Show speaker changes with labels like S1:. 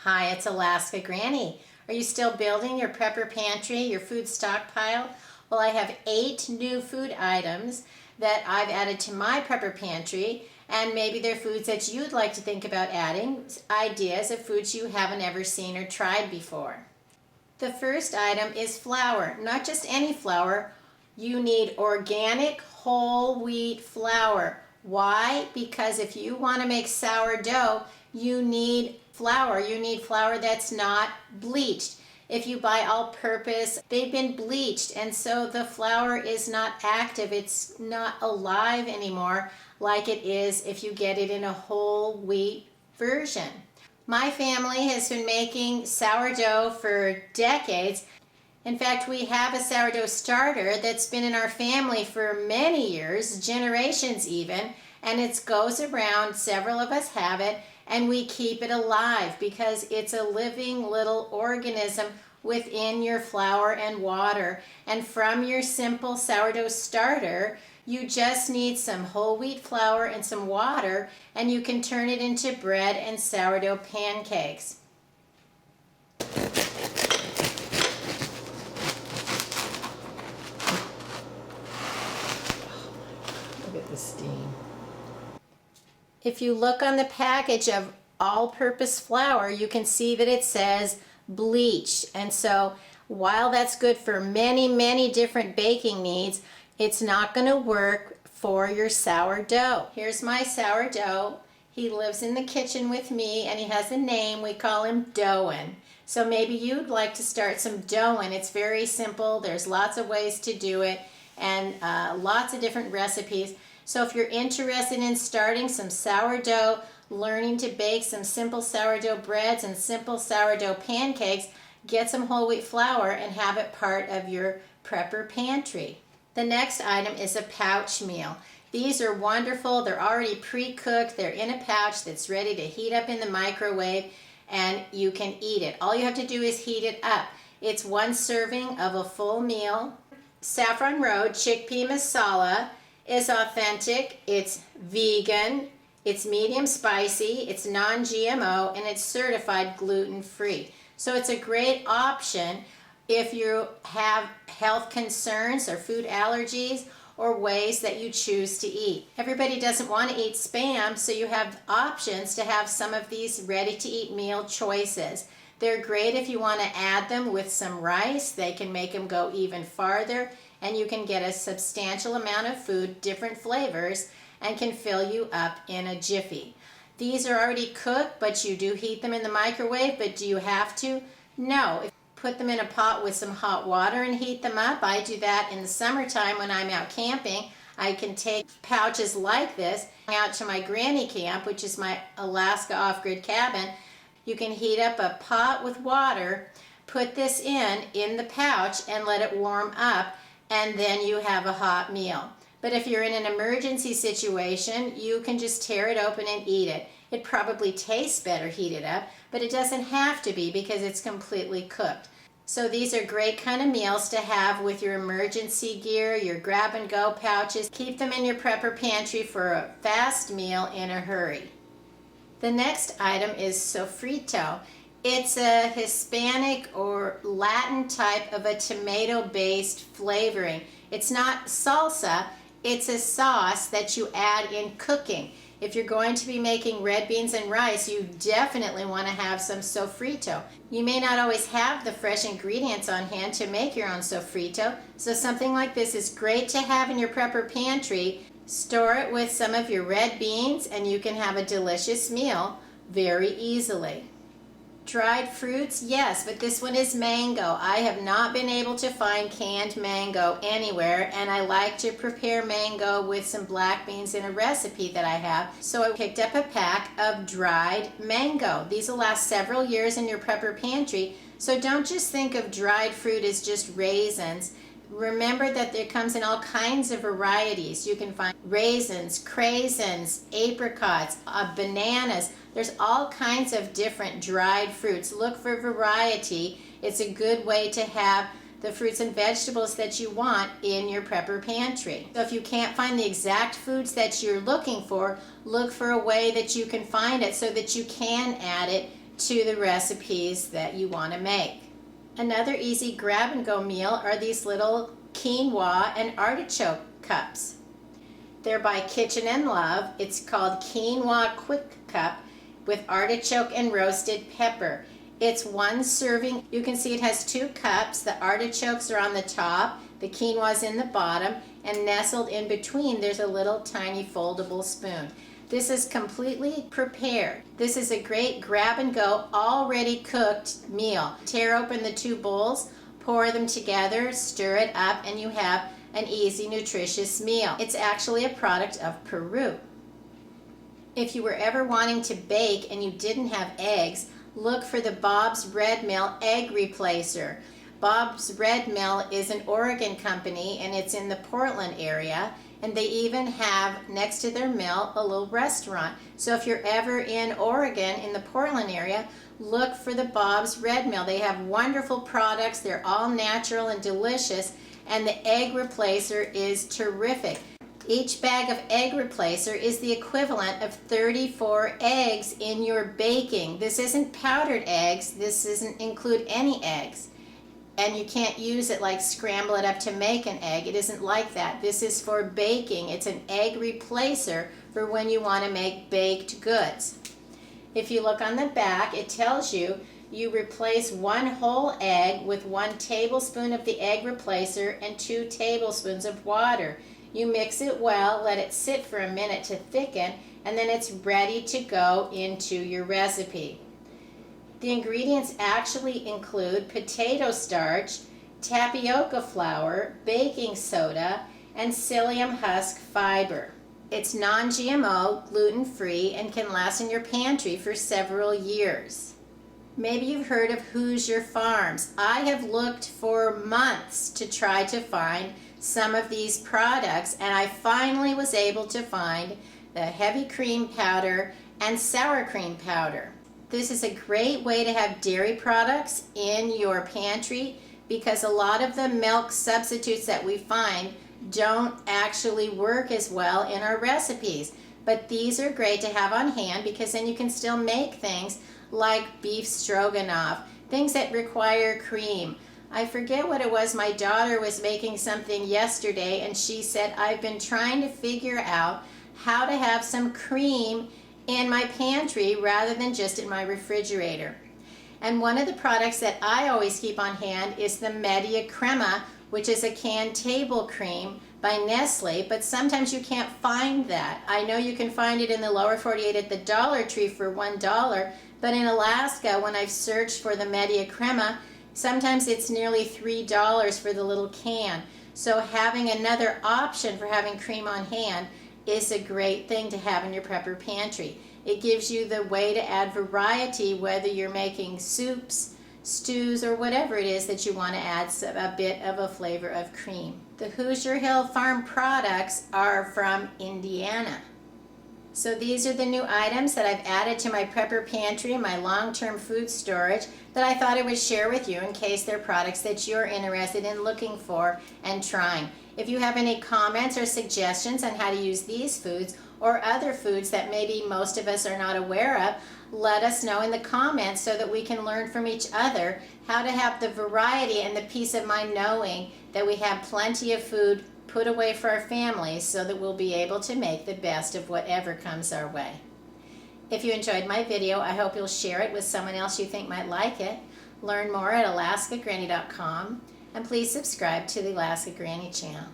S1: Hi, it's Alaska Granny. Are you still building your prepper pantry, your food stockpile? Well, I have 8 new food items that I've added to my prepper pantry, and maybe they're foods that you'd like to think about adding, ideas of foods you haven't ever seen or tried before. The first item is flour, not just any flour. You need organic whole wheat flour. Why? Because if you want to make sourdough, you need flour. You need flour that's not bleached. If you buy all-purpose, they've been bleached, and so the flour is not active. It's not alive anymore like it is if you get it in a whole wheat version. My family has been making sourdough for decades. In fact, we have a sourdough starter that's been in our family for many years, generations even, and it goes around, several of us have it, and we keep it alive because it's a living little organism within your flour and water. And from your simple sourdough starter, you just need some whole wheat flour and some water, and you can turn it into bread and sourdough pancakes. Look at the steam. If you look on the package of all-purpose flour, you can see that it says bleach. And so while that's good for many, many different baking needs, it's not going to work for your sourdough. Here's my sourdough. He lives in the kitchen with me, and he has a name. We call him Doughing. So maybe you'd like to start some doughing. It's very simple. There's lots of ways to do it, and lots of different recipes. So if you're interested in starting some sourdough, learning to bake some simple sourdough breads and simple sourdough pancakes, get some whole wheat flour and have it part of your prepper pantry. The next item is a pouch meal. These are wonderful. They're already pre-cooked. They're in a pouch that's ready to heat up in the microwave, and you can eat it. All you have to do is heat it up. It's 1 serving of a full meal. Saffron Road chickpea masala is authentic, it's vegan, it's medium spicy, it's non-GMO, and it's certified gluten-free. So it's a great option if you have health concerns or food allergies or ways that you choose to eat. Everybody doesn't want to eat Spam, so you have options to have some of these ready-to-eat meal choices. They're great if you want to add them with some rice. They can make them go even farther, and you can get a substantial amount of food, different flavors, and can fill you up in a jiffy. These are already cooked, but you do heat them in the microwave, but do you have to? No. Put them in a pot with some hot water and heat them up. I do that in the summertime when I'm out camping. I can take pouches like this out to my granny camp, which is my Alaska off-grid cabin. You can heat up a pot with water, put this in the pouch, and let it warm up, and then you have a hot meal. But if you're in an emergency situation, you can just tear it open and eat it. It probably tastes better heated up, but it doesn't have to be because it's completely cooked. So these are great kind of meals to have with your emergency gear, your grab-and-go pouches. Keep them in your prepper pantry for a fast meal in a hurry. The next item is Sofrito. It's a Hispanic or Latin type of a tomato-based flavoring. It's not salsa, it's a sauce that you add in cooking. If you're going to be making red beans and rice, you definitely want to have some sofrito. You may not always have the fresh ingredients on hand to make your own sofrito, so something like this is great to have in your prepper pantry. Store it with some of your red beans, and you can have a delicious meal very easily. Dried fruits, yes, but this one is mango. I have not been able to find canned mango anywhere, and I like to prepare mango with some black beans in a recipe that I have. So I picked up a pack of dried mango. These will last several years in your prepper pantry, so don't just think of dried fruit as just raisins. Remember that it comes in all kinds of varieties. You can find raisins, craisins, apricots, bananas. There's all kinds of different dried fruits. Look for variety. It's a good way to have the fruits and vegetables that you want in your prepper pantry. So if you can't find the exact foods that you're looking for, look for a way that you can find it so that you can add it to the recipes that you want to make. Another easy grab and go meal are these little quinoa and artichoke cups. They're by Kitchen and Love. It's called Quinoa Quick Cup with artichoke and roasted pepper. It's one serving. You can see it has 2 cups. The artichokes are on the top, the quinoa's in the bottom, and nestled in between there's a little tiny foldable spoon. This is completely prepared. This is a great grab and go, already cooked meal. Tear open the 2 bowls, pour them together, stir it up, and you have an easy, nutritious meal. It's actually a product of Peru. If you were ever wanting to bake and you didn't have eggs, look for the Bob's Red Mill egg replacer. Bob's Red Mill is an Oregon company and it's in the Portland area, and they even have next to their mill a little restaurant. So if you're ever in Oregon in the Portland area, look for the Bob's Red Mill. They have wonderful products. They're all natural and delicious, and the egg replacer is terrific. Each bag of egg replacer is the equivalent of 34 eggs in your baking. This isn't powdered eggs. This doesn't include any eggs. And you can't use it like scramble it up to make an egg. It isn't like that. This is for baking. It's an egg replacer for when you want to make baked goods. If you look on the back, it tells you you replace 1 whole egg with 1 tablespoon of the egg replacer and 2 tablespoons of water. You mix it well, let it sit for a minute to thicken, and then it's ready to go into your recipe. The ingredients actually include potato starch, tapioca flour, baking soda, and psyllium husk fiber. It's non-GMO, gluten-free, and can last in your pantry for several years. Maybe you've heard of Hoosier Farms. I have looked for months to try to find some of these products, and I finally was able to find the heavy cream powder and sour cream powder. This is a great way to have dairy products in your pantry because a lot of the milk substitutes that we find don't actually work as well in our recipes. But these are great to have on hand because then you can still make things like beef stroganoff, things that require cream. I forget what it was. My daughter was making something yesterday and she said, I've been trying to figure out how to have some cream in my pantry rather than just in my refrigerator. And one of the products that I always keep on hand is the Media Crema, which is a canned table cream by Nestle, but sometimes you can't find that. I know you can find it in the lower 48 at the Dollar Tree for $1, but in Alaska, when I've searched for the Media Crema, sometimes it's nearly $3 for the little can. So having another option for having cream on hand is a great thing to have in your prepper pantry. It gives you the way to add variety, whether you're making soups, stews, or whatever it is that you want to add a bit of a flavor of cream. The Hoosier Hill Farm products are from Indiana. So these are the new items that I've added to my prepper pantry, my long-term food storage, that I thought I would share with you in case they're products that you're interested in looking for and trying. If you have any comments or suggestions on how to use these foods or other foods that maybe most of us are not aware of, let us know in the comments so that we can learn from each other how to have the variety and the peace of mind knowing that we have plenty of food put away for our families so that we'll be able to make the best of whatever comes our way. If you enjoyed my video, I hope you'll share it with someone else you think might like it. Learn more at alaskagranny.com, and please subscribe to the Alaska Granny channel.